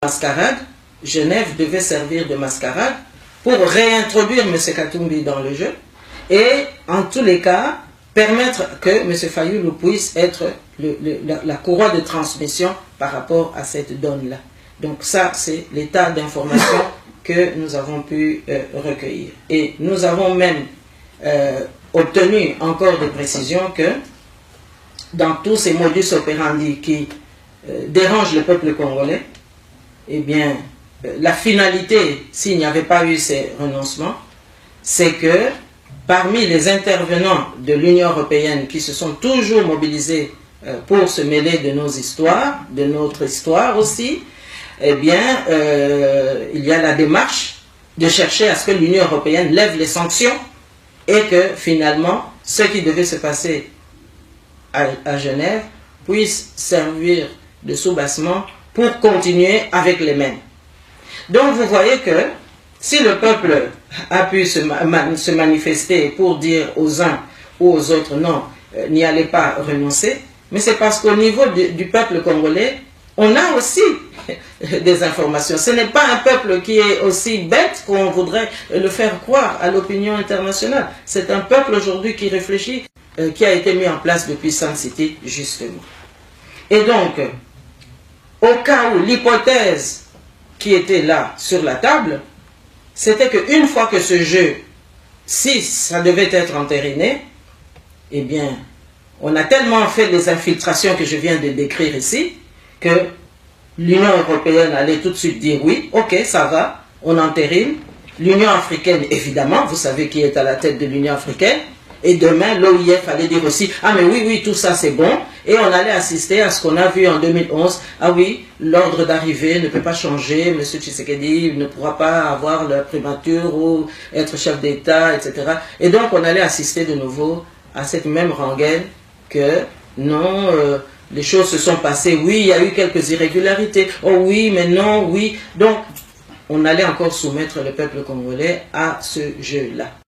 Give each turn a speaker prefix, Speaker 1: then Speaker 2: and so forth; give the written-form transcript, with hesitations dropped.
Speaker 1: mascarade. Genève devait servir de mascarade pour réintroduire M. Katumbi dans le jeu et en tous les cas permettre que M. Fayulu puisse être la courroie de transmission par rapport à cette donne-là. Donc ça, c'est l'état d'information que nous avons pu recueillir. Et nous avons même obtenu encore des précisions que dans tous ces modus operandi qui dérangent le peuple congolais, eh bien, la finalité, s'il n'y avait pas eu ces renoncements, c'est que parmi les intervenants de l'Union européenne qui se sont toujours mobilisés pour se mêler de nos histoires, de notre histoire aussi, eh bien, il y a la démarche de chercher à ce que l'Union européenne lève les sanctions et que finalement, ce qui devait se passer à Genève puisse servir de soubassement pour continuer avec les mêmes. Donc vous voyez que si le peuple a pu se manifester pour dire aux uns ou aux autres non, n'y allez pas renoncer, mais c'est parce qu'au niveau du peuple congolais, on a aussi des informations. Ce n'est pas un peuple qui est aussi bête qu'on voudrait le faire croire à l'opinion internationale. C'est un peuple aujourd'hui qui réfléchit, qui a été mis en place depuis Sun City, justement. Et donc, au cas où l'hypothèse qui était là sur la table, c'était qu'une fois que ce jeu, si ça devait être entériné, eh bien, on a tellement fait les infiltrations que je viens de décrire ici, que l'Union européenne allait tout de suite dire oui, ok, ça va, on entérine. L'Union africaine, évidemment, vous savez qui est à la tête de l'Union africaine, et demain, l'OIF allait dire aussi, ah mais oui, tout ça c'est bon, et on allait assister à ce qu'on a vu en 2011, ah oui, l'ordre d'arrivée ne peut pas changer, M. Tshisekedi ne pourra pas avoir la primature ou être chef d'État, etc. Et donc on allait assister de nouveau à cette même rengaine que non, les choses se sont passées, oui, il y a eu quelques irrégularités, oh oui, mais non, oui. Donc, on allait encore soumettre le peuple congolais à ce jeu-là.